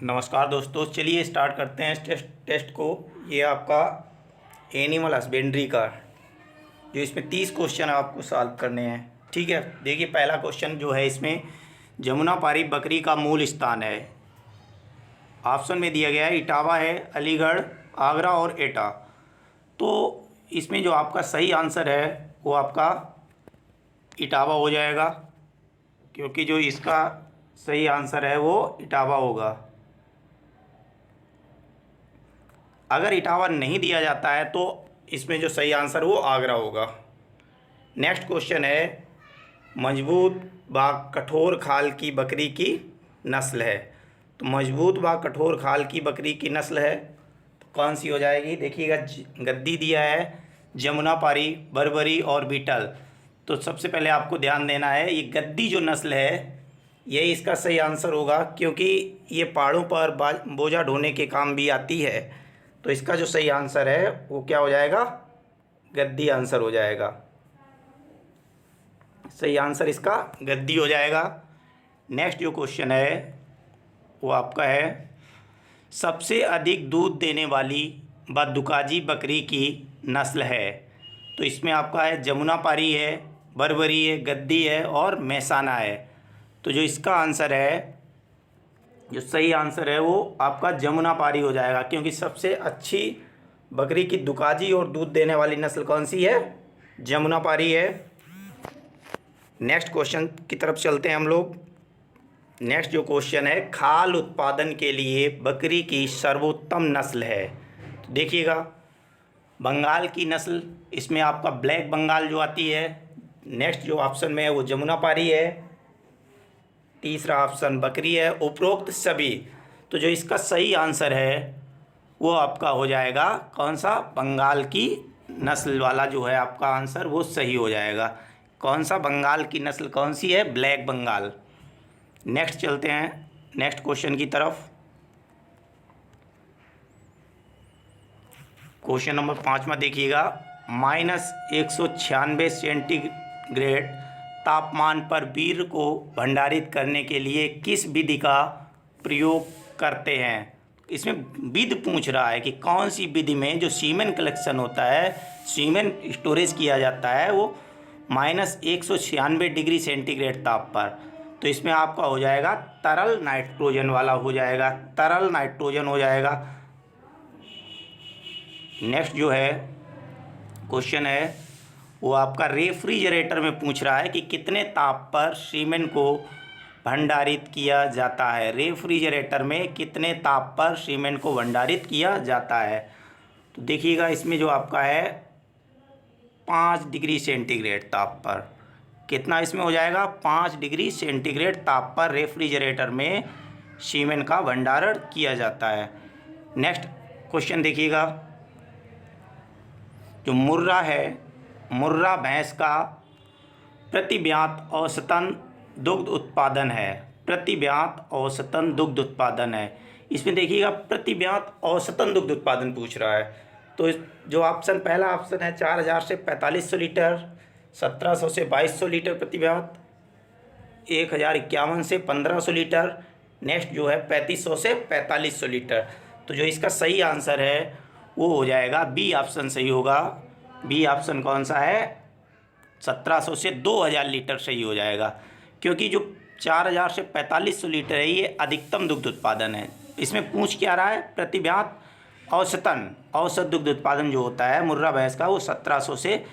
नमस्कार दोस्तों, चलिए स्टार्ट करते हैं इस टेस्ट को। ये आपका एनिमल हस्बेंड्री का जो इसमें 30 क्वेश्चन आपको सॉल्व करने हैं। ठीक है, देखिए पहला क्वेश्चन जो है इसमें जमुनापारी बकरी का मूल स्थान है। ऑप्शन में दिया गया है इटावा है, अलीगढ़, आगरा और एटा। तो इसमें जो आपका सही आंसर है वो आपका इटावा हो जाएगा, क्योंकि जो इसका सही आंसर है वो इटावा होगा। अगर इटावा नहीं दिया जाता है तो इसमें जो सही आंसर वो आगरा होगा। नेक्स्ट क्वेश्चन है मजबूत व कठोर खाल की बकरी की नस्ल है। तो मजबूत व कठोर खाल की बकरी की नस्ल है तो कौन सी हो जाएगी? देखिएगा, गद्दी दिया है, जमुनापारी, बर्बरी और बीटल। तो सबसे पहले आपको ध्यान देना है, ये गद्दी जो नस्ल है यही इसका सही आंसर होगा, क्योंकि ये पहाड़ों पर बोझा ढोने के काम भी आती है। तो इसका जो सही आंसर है वो क्या हो जाएगा? गद्दी आंसर हो जाएगा। सही आंसर इसका गद्दी हो जाएगा। नेक्स्ट जो क्वेश्चन है वो आपका है सबसे अधिक दूध देने वाली बदुकाजी बकरी की नस्ल है। तो इसमें आपका है जमुनापारी है, बर्बरी है, गद्दी है और मेहसाना है। तो जो इसका आंसर है, जो सही आंसर है वो आपका जमुनापारी हो जाएगा, क्योंकि सबसे अच्छी बकरी की दुकाजी और दूध देने वाली नस्ल कौन सी है? जमुनापारी है। नेक्स्ट क्वेश्चन की तरफ चलते हैं हम लोग। नेक्स्ट जो क्वेश्चन है खाल उत्पादन के लिए बकरी की सर्वोत्तम नस्ल है। तो देखिएगा, बंगाल की नस्ल, इसमें आपका ब्लैक बंगाल जो आती है। नेक्स्ट जो ऑप्शन में है वो जमुनापारी है। तीसरा ऑप्शन बकरी है, उपरोक्त सभी। तो जो इसका सही आंसर है वो आपका हो जाएगा कौन सा? बंगाल की नस्ल वाला जो है आपका आंसर वो सही हो जाएगा। कौन सा बंगाल की नस्ल कौन सी है? ब्लैक बंगाल। नेक्स्ट चलते हैं नेक्स्ट क्वेश्चन की तरफ। क्वेश्चन नंबर 5 में देखिएगा, -196 सेंटीग्रेड तापमान पर बीर को भंडारित करने के लिए किस विधि का प्रयोग करते हैं? इसमें विधि पूछ रहा है कि कौन सी विधि में जो सीमेन कलेक्शन होता है, सीमेन स्टोरेज किया जाता है वो -196 डिग्री सेंटीग्रेड ताप पर। तो इसमें आपका हो जाएगा तरल नाइट्रोजन वाला हो जाएगा, तरल नाइट्रोजन हो जाएगा। नेक्स्ट जो है क्वेश्चन है वो आपका रेफ्रिजरेटर में पूछ रहा है कि कितने ताप पर सीमेन को भंडारित किया जाता है। रेफ्रिजरेटर में कितने ताप पर सीमेन को भंडारित किया जाता है? तो देखिएगा, इसमें जो आपका है 5 डिग्री सेंटीग्रेड ताप पर। कितना इसमें हो जाएगा? 5 डिग्री सेंटीग्रेड ताप पर रेफ्रिजरेटर में सीमेन का भंडारण किया जाता है। नेक्स्ट क्वेश्चन देखिएगा, जो मुर्रा है, मुर्रा भैंस का प्रतिव्यात औसतन दुग्ध उत्पादन है। प्रतिव्यात औसतन दुग्ध उत्पादन है। इसमें देखिएगा प्रतिव्यात औसतन दुग्ध उत्पादन पूछ रहा है। तो जो ऑप्शन पहला ऑप्शन है 4000 से 4500 लीटर, 1700 से 2200 लीटर प्रतिव्यात, 1051 से 1500 लीटर, नेक्स्ट जो है 3500 से 4500 लीटर। तो जो इसका सही आंसर है वो हो जाएगा बी ऑप्शन सही होगा। बी ऑप्शन कौन सा है? 1700 से 2000 लीटर सही हो जाएगा, क्योंकि जो 4000 से 4500 लीटर है ये अधिकतम दुग्ध उत्पादन है। इसमें पूछ क्या रहा है? प्रतिव्यात औसतन, औसत दुग्ध उत्पादन जो होता है मुर्रा भैंस का वो 1700 से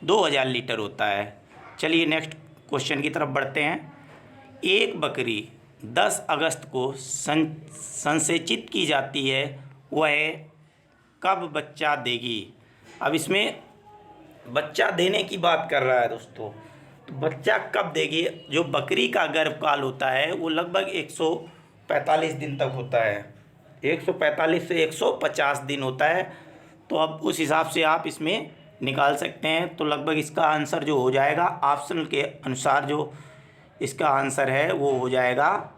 2000 लीटर होता है। चलिए नेक्स्ट क्वेश्चन की तरफ बढ़ते हैं। एक बकरी 10 अगस्त को संसेचित की जाती है, वह कब बच्चा देगी? अब इसमें बच्चा देने की बात कर रहा है दोस्तों। तो बच्चा कब देगी? जो बकरी का गर्भकाल होता है वो लगभग 145 दिन तक होता है। 145 से 150 दिन होता है। तो अब उस हिसाब से आप इसमें निकाल सकते हैं। तो लगभग इसका आंसर जो हो जाएगा ऑप्शन के अनुसार, जो इसका आंसर है वो हो जाएगा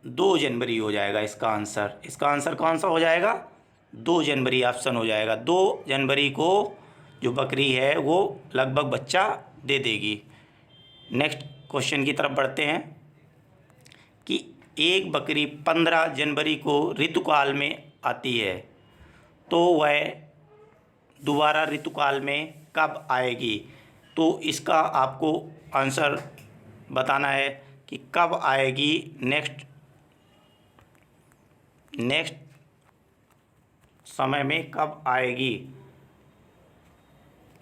2 जनवरी हो जाएगा इसका आंसर। इसका आंसर कौन सा हो जाएगा? 2 जनवरी ऑप्शन हो जाएगा। 2 जनवरी को जो बकरी है वो लगभग बच्चा दे देगी। नेक्स्ट क्वेश्चन की तरफ बढ़ते हैं कि एक बकरी 15 जनवरी को ऋतुकाल में आती है तो वह दोबारा ऋतुकाल में कब आएगी। तो इसका आपको आंसर बताना है कि कब आएगी, नेक्स्ट समय में कब आएगी।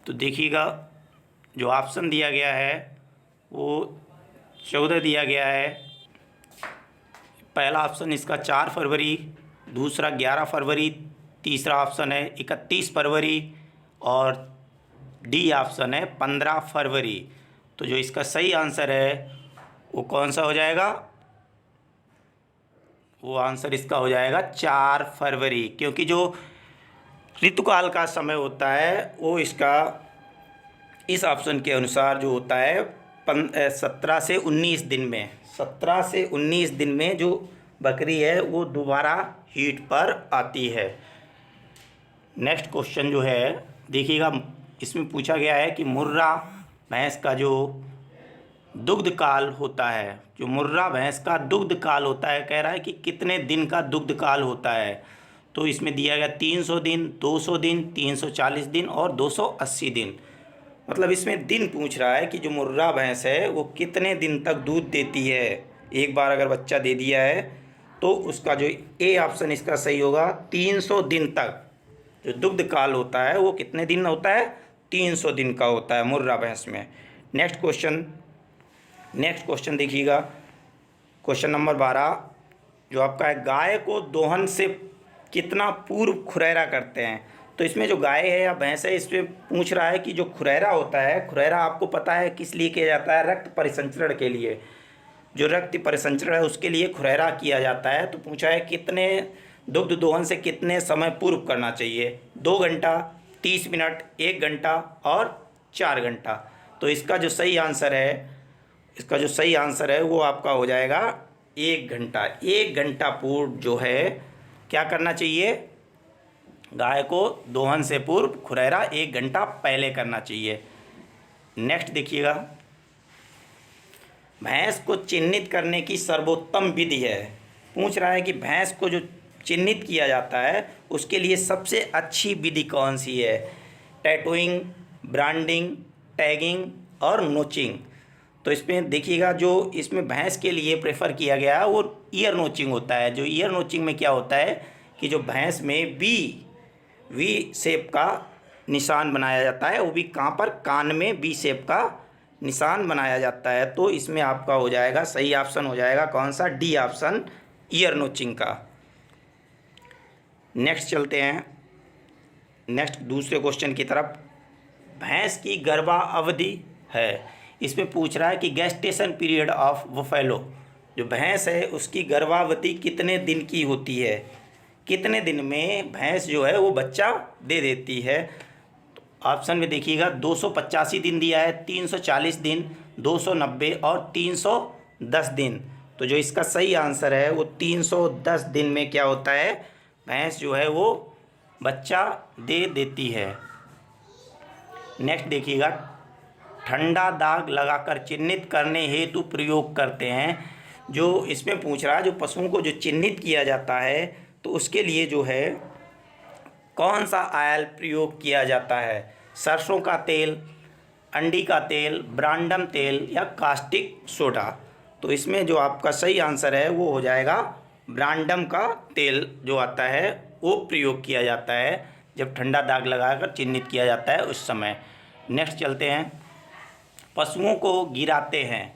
तो देखिएगा जो ऑप्शन दिया गया है वो 14 दिया गया है। पहला ऑप्शन इसका 4 फरवरी, दूसरा 11 फरवरी, तीसरा ऑप्शन है 31 फरवरी और डी ऑप्शन है 15 फरवरी। तो जो इसका सही आंसर है वो कौन सा हो जाएगा, वो आंसर इसका हो जाएगा 4 फरवरी, क्योंकि जो ऋतुकाल का समय होता है वो इसका इस ऑप्शन के अनुसार जो होता है 17 से 19 दिन में, 17 से 19 दिन में जो बकरी है वो दोबारा हीट पर आती है। नेक्स्ट क्वेश्चन जो है देखिएगा, इसमें पूछा गया है कि मुर्रा भैंस का जो दुग्ध काल होता है, जो मुर्रा भैंस का दुग्ध काल होता है, कह रहा है कि कितने दिन का दुग्ध काल होता है। तो इसमें दिया गया 300 दिन, 200 दिन, 340 दिन और 280 दिन। मतलब इसमें दिन पूछ रहा है कि जो मुर्रा भैंस है वो कितने दिन तक दूध देती है। एक बार अगर बच्चा दे दिया है तो उसका जो ए ऑप्शन इसका सही होगा, 300 दिन तक जो दुग्ध काल होता है वो कितने दिन होता है, 300 दिन का होता है मुर्रा भैंस में। नेक्स्ट क्वेश्चन देखिएगा, क्वेश्चन नंबर 12 जो आपका है, गाय को दोहन से कितना पूर्व खुरैरा करते हैं। तो इसमें जो गाय है या भैंस है इसमें पूछ रहा है कि जो खुरैरा होता है, खुरैरा आपको पता है किस लिए किया जाता है, रक्त परिसंचरण के लिए। जो रक्त परिसंचरण है उसके लिए खुरैरा किया जाता है। तो पूछा है कितने दुग्ध दोहन से कितने समय पूर्व करना चाहिए, 2 घंटा, 30 मिनट, 1 घंटा और 4 घंटा। तो इसका जो सही आंसर है वो आपका हो जाएगा 1 घंटा। 1 घंटा पूर्व जो है क्या करना चाहिए, गाय को दोहन से पूर्व खुरैरा 1 घंटा पहले करना चाहिए। नेक्स्ट देखिएगा, भैंस को चिन्हित करने की सर्वोत्तम विधि है। पूछ रहा है कि भैंस को जो चिन्हित किया जाता है उसके लिए सबसे अच्छी विधि कौन सी है, टैटूइंग, ब्रांडिंग, टैगिंग और नोचिंग। तो इसमें देखिएगा जो इसमें भैंस के लिए प्रेफर किया गया है वो ईयर नोचिंग होता है। जो ईयर नोचिंग में क्या होता है कि जो भैंस में वी शेप का निशान बनाया जाता है, वो भी कहाँ पर, कान में वी शेप का निशान बनाया जाता है। तो इसमें आपका हो जाएगा सही ऑप्शन हो जाएगा कौन सा, डी ऑप्शन, ईयर नोचिंग का। नेक्स्ट चलते हैं, नेक्स्ट दूसरे क्वेश्चन की तरफ। भैंस की गर्भावधि है, इसमें पूछ रहा है कि गेस्टेशन पीरियड ऑफ बफेलो, जो भैंस है उसकी गर्भावधि कितने दिन की होती है, कितने दिन में भैंस जो है वो बच्चा दे देती है। तो ऑप्शन में देखिएगा 285 दिन दिया है, 340 दिन, 290 और 310 दिन। तो जो इसका सही आंसर है वो 310 दिन में क्या होता है, भैंस जो है वो बच्चा दे देती है। नेक्स्ट देखिएगा, ठंडा दाग लगाकर चिन्हित करने हेतु प्रयोग करते हैं। जो इसमें पूछ रहा है जो पशुओं को जो चिन्हित किया जाता है तो उसके लिए जो है कौन सा ऑयल प्रयोग किया जाता है, सरसों का तेल, अंडी का तेल, ब्रांडम तेल या कास्टिक सोडा। तो इसमें जो आपका सही आंसर है वो हो जाएगा ब्रांडम का तेल जो आता है वो प्रयोग किया जाता है जब ठंडा दाग लगाकर चिन्हित किया जाता है उस समय। नेक्स्ट चलते हैं, पशुओं को गिराते हैं।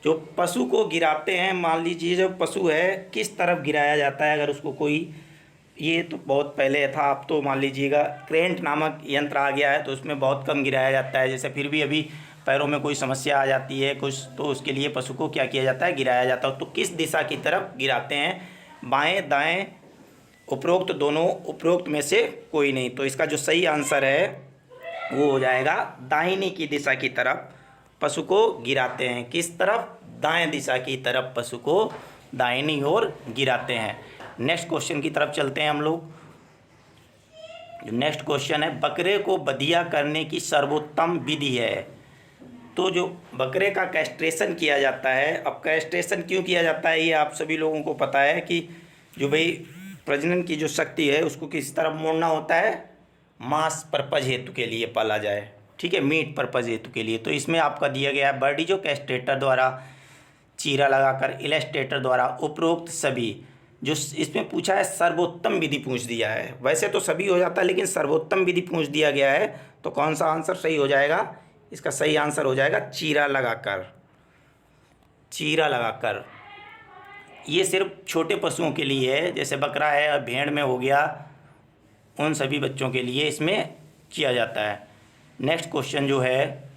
जो पशु को गिराते हैं, मान लीजिए जो पशु है किस तरफ गिराया जाता है, अगर उसको कोई, ये तो बहुत पहले था, अब तो मान लीजिएगा क्रेंट नामक यंत्र आ गया है तो उसमें बहुत कम गिराया जाता है। जैसे फिर भी अभी पैरों में कोई समस्या आ जाती है कुछ, तो उसके लिए पशु को क्या किया जाता है, गिराया जाता है। तो किस दिशा की तरफ गिराते हैं, बाएं, दाएं, उपरोक्त, दोनों, उपरोक्त में से कोई नहीं। तो इसका जो सही आंसर है वो हो जाएगा दाहिनी की दिशा की तरफ पशु को गिराते हैं। किस तरफ, दाएं दिशा की तरफ पशु को दाहिनी ओर गिराते हैं। नेक्स्ट क्वेश्चन की तरफ चलते हैं हम लोग। जो नेक्स्ट क्वेश्चन है, बकरे को बधिया करने की सर्वोत्तम विधि है। तो जो बकरे का कैस्ट्रेशन किया जाता है, अब कैस्ट्रेशन क्यों किया जाता है ये आप सभी लोगों को पता है कि जो भाई प्रजनन की जो शक्ति है उसको किस तरफ मोड़ना होता है, मांस पर्पज हेतु के लिए पाला जाए, ठीक है, मीट पर्पज हेतु के लिए। तो इसमें आपका दिया गया है बर्डिजो कैस्ट्रेटर द्वारा चीरा लगाकर इलेस्ट्रेटर द्वारा उपरोक्त सभी, जो इसमें पूछा है सर्वोत्तम विधि पूछ दिया है, वैसे तो सभी हो जाता है लेकिन सर्वोत्तम विधि पूछ दिया गया है, तो कौन सा आंसर सही हो जाएगा, इसका सही आंसर हो जाएगा चीरा लगाकर। चीरा लगाकर ये सिर्फ छोटे पशुओं के लिए है, जैसे बकरा है और भेड़ में हो गया, उन सभी बच्चों के लिए इसमें किया जाता है। नेक्स्ट क्वेश्चन जो है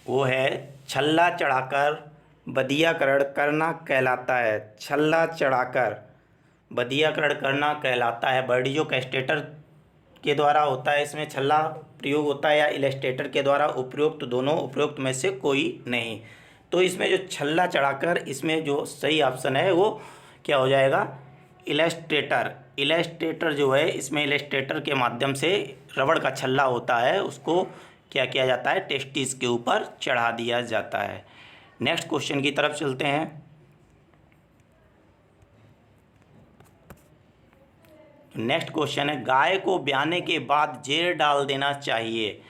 वो है छल्ला चढ़ाकर बदियाकरण करना कहलाता है। छल्ला चढ़ाकर बदियाकरण करना कहलाता है। बर्डिजो कैस्ट्रेटर के द्वारा होता है, इसमें छल्ला प्रयोग होता है, या इलेस्ट्रेटर के द्वारा, उपरोक्त दोनों, उपरोक्त में से कोई नहीं। तो इसमें जो छल्ला चढ़ाकर, इसमें जो सही ऑप्शन है वो क्या हो जाएगा, इलेस्ट्रेटर। इलेस्ट्रेटर जो है, इसमें इलेस्ट्रेटर के माध्यम से रबड़ का छल्ला होता है, उसको क्या किया जाता है, टेस्टिस के ऊपर चढ़ा दिया जाता है। नेक्स्ट क्वेश्चन की तरफ चलते हैं। नेक्स्ट क्वेश्चन है गाय को ब्याने के बाद जेर डाल देना चाहिए।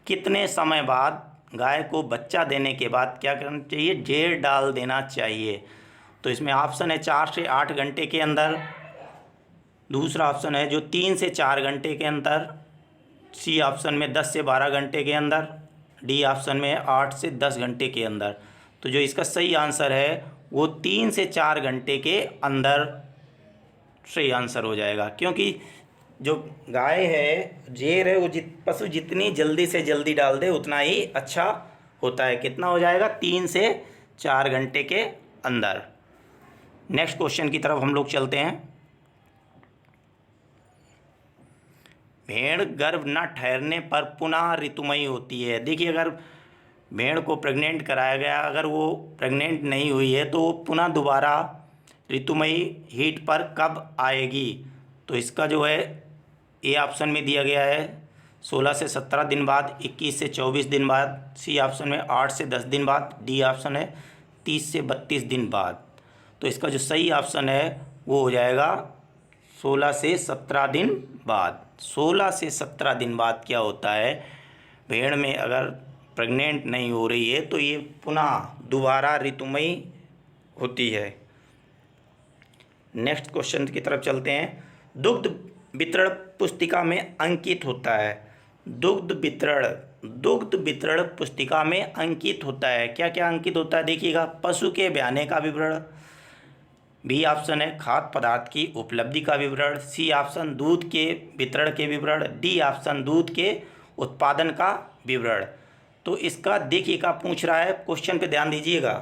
कितने समय बाद, गाय को बच्चा देने के बाद क्या करना चाहिए, जेर डाल देना चाहिए। तो इसमें ऑप्शन है 4 से 8 घंटे के अंदर, दूसरा ऑप्शन है जो 3 से 4 घंटे के अंदर, सी ऑप्शन में 10 से 12 घंटे के अंदर, डी ऑप्शन में 8 से 10 घंटे के अंदर। तो जो इसका सही आंसर है वो 3 से 4 घंटे के अंदर सही आंसर हो जाएगा, क्योंकि जो गाय है, जेर है, वो पशु जितनी जल्दी से जल्दी डाल दे उतना ही अच्छा होता है। कितना हो जाएगा, 3 से 4 घंटे के अंदर। नेक्स्ट क्वेश्चन की तरफ हम लोग चलते हैं। भेड़ गर्भ न ठहरने पर पुनः ऋतुमयी होती है। देखिए, अगर भेड़ को प्रेग्नेंट कराया गया, अगर वो प्रेग्नेंट नहीं हुई है तो वो पुनः दोबारा ऋतुमयी हीट पर कब आएगी। तो इसका जो है ए ऑप्शन में दिया गया है 16 से 17 दिन बाद, 21 से 24 दिन बाद, सी ऑप्शन में 8 से 10 दिन बाद, डी ऑप्शन है 30 से 32 दिन बाद। तो इसका जो सही ऑप्शन है वो हो जाएगा 16 से 17 दिन बाद। 16 से 17 दिन बाद क्या होता है, भेड़ में अगर प्रेग्नेंट नहीं हो रही है तो ये पुनः दोबारा ऋतुमयी होती है। नेक्स्ट क्वेश्चन की तरफ चलते हैं। दुग्ध वितरण पुस्तिका में अंकित होता है। दुग्ध वितरण पुस्तिका में अंकित होता है। क्या क्या अंकित होता है देखिएगा, पशु के ब्याने का विवरण, बी ऑप्शन है खाद्य पदार्थ की उपलब्धि का विवरण, सी ऑप्शन दूध के वितरण के विवरण, डी ऑप्शन दूध के उत्पादन का विवरण। तो इसका देखिएगा पूछ रहा है, क्वेश्चन पे ध्यान दीजिएगा,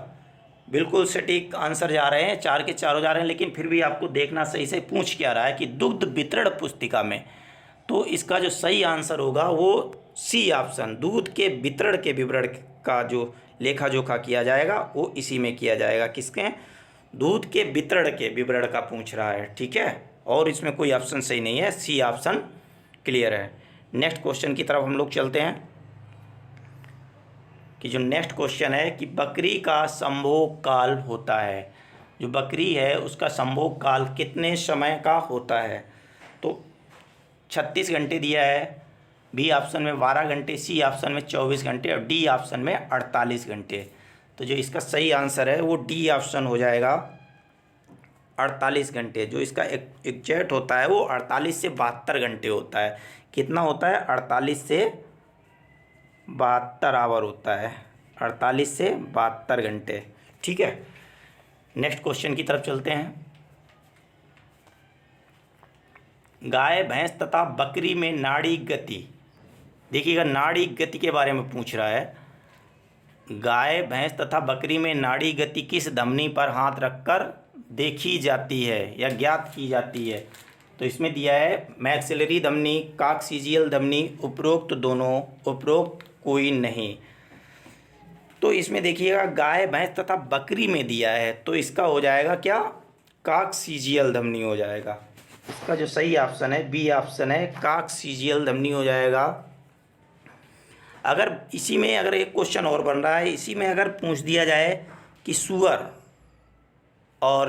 बिल्कुल सटीक आंसर जा रहे हैं, 4 के चारों जा रहे हैं, लेकिन फिर भी आपको देखना सही से पूछ क्या रहा है कि दुग्ध वितरण पुस्तिका में। तो इसका जो सही आंसर होगा वो सी ऑप्शन, दूध के वितरण के विवरण का जो लेखा जोखा किया जाएगा वो इसी में किया जाएगा। किसके, दूध के वितरण के विवरण का पूछ रहा है, ठीक है, और इसमें कोई ऑप्शन सही नहीं है, सी ऑप्शन क्लियर है। नेक्स्ट क्वेश्चन की तरफ हम लोग चलते हैं कि जो नेक्स्ट क्वेश्चन है कि बकरी का संभोग काल होता है। जो बकरी है उसका संभोग काल कितने समय का होता है। तो 36 घंटे दिया है, बी ऑप्शन में 12 घंटे, सी ऑप्शन में 24 घंटे और डी ऑप्शन में 48 घंटे। तो जो इसका सही आंसर है वो डी ऑप्शन हो जाएगा 48 घंटे। जो इसका एग्जैक्ट होता है वो 48 से 72 घंटे होता है। कितना होता है, 48 से 72 आवर होता है, 48 से 72 घंटे, ठीक है। नेक्स्ट क्वेश्चन की तरफ चलते हैं। गाय, भैंस तथा बकरी में नाड़ी गति, देखिएगा नाड़ी गति के बारे में पूछ रहा है। गाय, भैंस तथा बकरी में नाड़ी गति किस धमनी पर हाथ रखकर देखी जाती है या ज्ञात की जाती है। तो इसमें दिया है मैक्सिलरी धमनी, कॉक्सिजियल धमनी, उपरोक्त दोनों, उपरोक्त कोई नहीं। तो इसमें देखिएगा गाय, भैंस तथा बकरी में दिया है, तो इसका हो जाएगा क्या, कॉक्सिजियल धमनी हो जाएगा। इसका जो सही ऑप्शन है बी ऑप्शन है, कॉक्सिजियल धमनी हो जाएगा। अगर इसी में अगर एक क्वेश्चन और बन रहा है, इसी में अगर पूछ दिया जाए कि सूअर और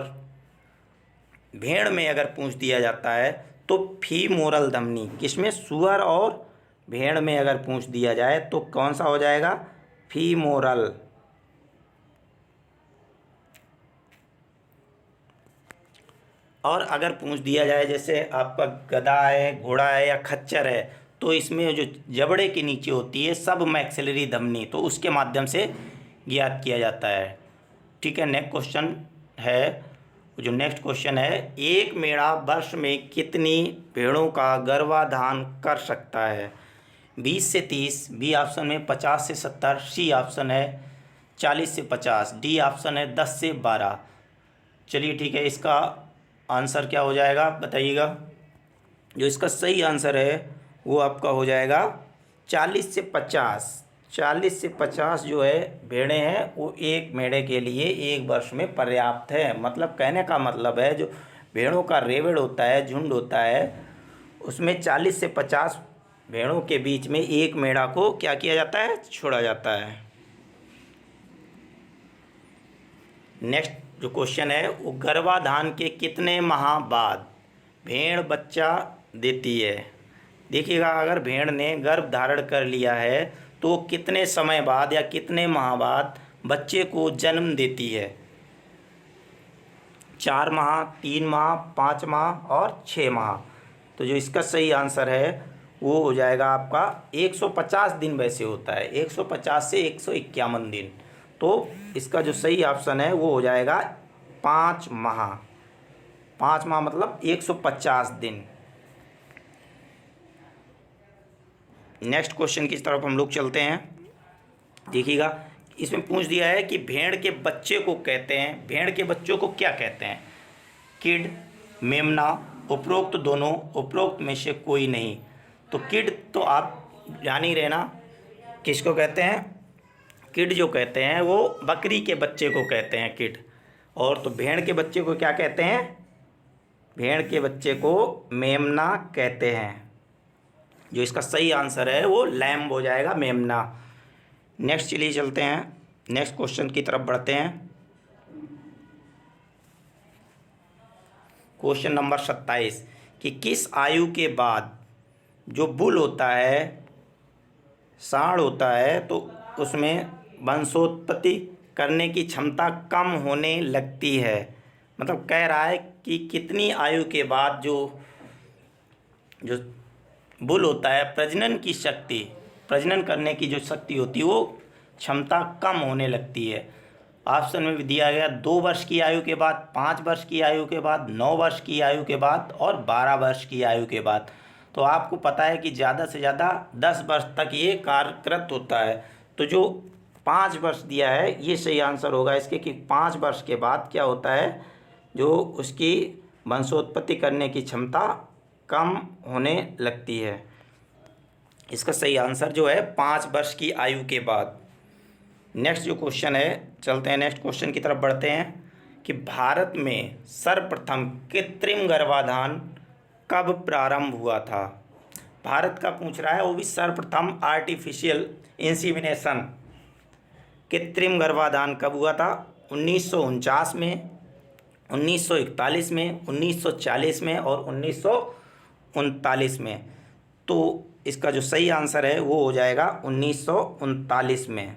भेड़ में अगर पूछ दिया जाता है तो फीमोरल धमनी, किसमें, सूअर और भेड़ में अगर पूछ दिया जाए तो कौन सा हो जाएगा, फीमोरल। और अगर पूछ दिया जाए जैसे आपका गधा है, घोड़ा है या खच्चर है, तो इसमें जो जबड़े के नीचे होती है सब मैक्सिलरी धमनी, तो उसके माध्यम से ज्ञात किया जाता है। ठीक है, नेक्स्ट क्वेश्चन है, जो नेक्स्ट क्वेश्चन है, एक मेढ़ा वर्ष में कितनी भेड़ों का गर्भाधान कर सकता है? 20 से 30, बी ऑप्शन में 50 से 70, सी ऑप्शन है 40 से 50, डी ऑप्शन है 10 से 12। चलिए ठीक है, इसका आंसर क्या हो जाएगा बताइएगा। जो इसका सही आंसर है वो आपका हो जाएगा 40 से 50। 40 से 50 जो है भेड़ें हैं वो एक मेढ़े के लिए एक वर्ष में पर्याप्त है। मतलब कहने का मतलब है जो भेड़ों का रेवड़ होता है, झुंड होता है, उसमें 40 से 50 भेड़ों के बीच में एक मेढ़ा को क्या किया जाता है, छोड़ा जाता है। नेक्स्ट जो क्वेश्चन है वो गर्भाधान के कितने माह बाद भेड़ बच्चा देती है? देखिएगा, अगर भेड़ ने गर्भ धारण कर लिया है तो कितने समय बाद या कितने माह बाद बच्चे को जन्म देती है? 4 माह, 3 माह, 5 माह और 6 माह। तो जो इसका सही आंसर है वो हो जाएगा आपका 150 दिन वैसे होता है, 150 से 151 दिन। तो इसका जो सही ऑप्शन है वो हो जाएगा 5 माह। 5 माह मतलब 150 दिन। नेक्स्ट क्वेश्चन की तरफ हम लोग चलते हैं। देखिएगा, इसमें पूछ दिया है कि भेड़ के बच्चे को कहते हैं, भेड़ के बच्चों को क्या कहते हैं? किड, मेमना, उपरोक्त दोनों, उपरोक्त में से कोई नहीं। तो किड तो आप जान ही रहे ना किसको कहते हैं। किड जो कहते हैं वो बकरी के बच्चे को कहते हैं किड। और तो भेड़ के बच्चे को क्या कहते हैं? भेड़ के बच्चे को मेमना कहते हैं। जो इसका सही आंसर है वो लैम्ब हो जाएगा, मेमना। नेक्स्ट चलिए चलते हैं, नेक्स्ट क्वेश्चन की तरफ बढ़ते हैं। क्वेश्चन नंबर 27 कि किस आयु के बाद जो बुल होता है, सांड होता है, तो उसमें वंशोत्पत्ति करने की क्षमता कम होने लगती है? मतलब कह रहा है कि कितनी आयु के बाद जो बुल होता है प्रजनन की शक्ति, प्रजनन करने की जो शक्ति होती है वो क्षमता कम होने लगती है। ऑप्शन में भी दिया गया 2 वर्ष की आयु के बाद, 5 वर्ष की आयु के बाद, 9 वर्ष की आयु के बाद और 12 वर्ष की आयु के बाद। तो आपको पता है कि ज़्यादा से ज़्यादा 10 वर्ष तक ये कार्यरत होता है। तो जो 5 वर्ष दिया है ये सही आंसर होगा इसके, कि 5 वर्ष के बाद क्या होता है, जो उसकी वंशोत्पत्ति करने की क्षमता कम होने लगती है। इसका सही आंसर जो है 5 वर्ष की आयु के बाद। नेक्स्ट जो क्वेश्चन है, चलते हैं नेक्स्ट क्वेश्चन की तरफ बढ़ते हैं कि भारत में सर्वप्रथम कृत्रिम गर्भाधान कब प्रारंभ हुआ था? भारत का पूछ रहा है, वो भी सर्वप्रथम आर्टिफिशियल इंसीमिनेशन, कृत्रिम गर्भाधान कब हुआ था? 1949 में, 1941 में, 1940 में और 1939 में। तो इसका जो सही आंसर है वो हो जाएगा 1939 में।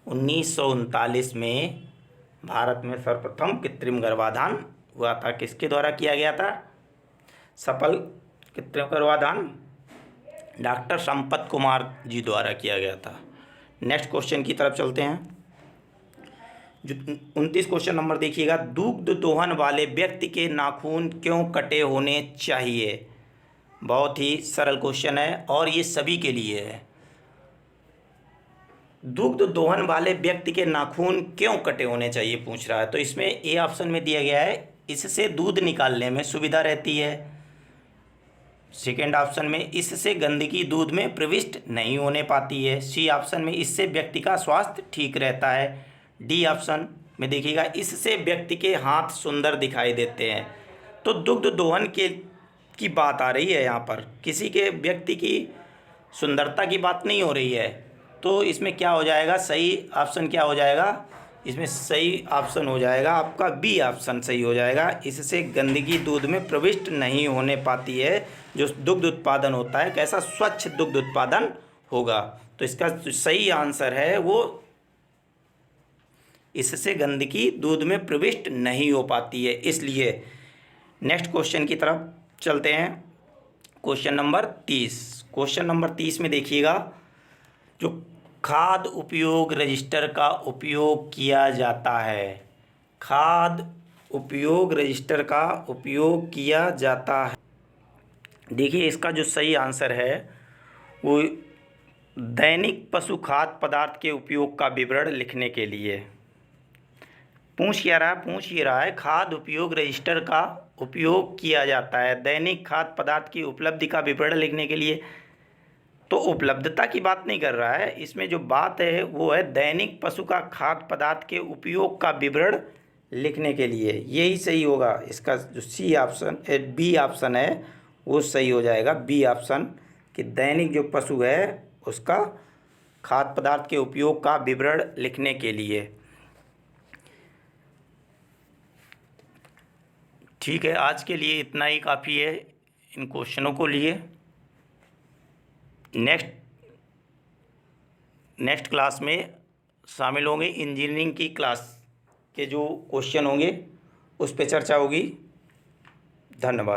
1939 में भारत में सर्वप्रथम कृत्रिम गर्भाधान हुआ था। किसके द्वारा किया गया था सफल कृत्रिम गर्भाधान? डॉक्टर संपत कुमार जी द्वारा किया गया था। नेक्स्ट क्वेश्चन की तरफ चलते हैं। जो 29 क्वेश्चन नंबर देखिएगा, दुग्ध दोहन वाले व्यक्ति के नाखून क्यों कटे होने चाहिए? बहुत ही सरल क्वेश्चन है और ये सभी के लिए है। दुग्ध दोहन वाले व्यक्ति के नाखून क्यों कटे होने चाहिए पूछ रहा है। तो इसमें ए ऑप्शन में दिया गया है, इससे दूध निकालने में सुविधा रहती है। सेकेंड ऑप्शन में इससे गंदगी दूध में प्रविष्ट नहीं होने पाती है। सी ऑप्शन में इससे व्यक्ति का स्वास्थ्य ठीक रहता है। डी ऑप्शन में देखिएगा, इससे व्यक्ति के हाथ सुंदर दिखाई देते हैं। तो दुग्ध दोहन की बात आ रही है यहाँ पर, किसी के व्यक्ति की सुंदरता की बात नहीं हो रही है। तो इसमें क्या हो जाएगा, सही ऑप्शन क्या हो जाएगा, इसमें सही ऑप्शन हो जाएगा आपका बी ऑप्शन सही हो जाएगा। इससे गंदगी दूध में प्रविष्ट नहीं होने पाती है, जो दुग्ध उत्पादन होता है कैसा स्वच्छ दुग्ध उत्पादन होगा। तो इसका जो सही आंसर है वो इससे गंदगी दूध में प्रविष्ट नहीं हो पाती है, इसलिए। नेक्स्ट क्वेश्चन की तरफ चलते हैं। Question number 30। क्वेश्चन नंबर 30 में देखिएगा, जो खाद उपयोग रजिस्टर का उपयोग किया जाता है, खाद उपयोग रजिस्टर का उपयोग किया जाता है। देखिए इसका जो सही आंसर है वो दैनिक पशु खाद्य पदार्थ के उपयोग का विवरण लिखने के लिए। पूछ ये रहा है खाद उपयोग रजिस्टर का उपयोग किया जाता है दैनिक खाद्य पदार्थ की उपलब्धि का विवरण लिखने के लिए। तो उपलब्धता की बात नहीं कर रहा है, इसमें जो बात है वो है दैनिक पशु का खाद्य पदार्थ के उपयोग का विवरण लिखने के लिए। यही सही होगा। इसका जो सी ऑप्शन बी ऑप्शन है वो सही हो जाएगा, बी ऑप्शन, कि दैनिक जो पशु है उसका खाद्य पदार्थ के उपयोग का विवरण लिखने के लिए। ठीक है, आज के लिए इतना ही काफ़ी है इन क्वेश्चनों को लिए। नेक्स्ट क्लास में शामिल होंगे इंजीनियरिंग की क्लास के जो क्वेश्चन होंगे उस पर चर्चा होगी। धन्यवाद।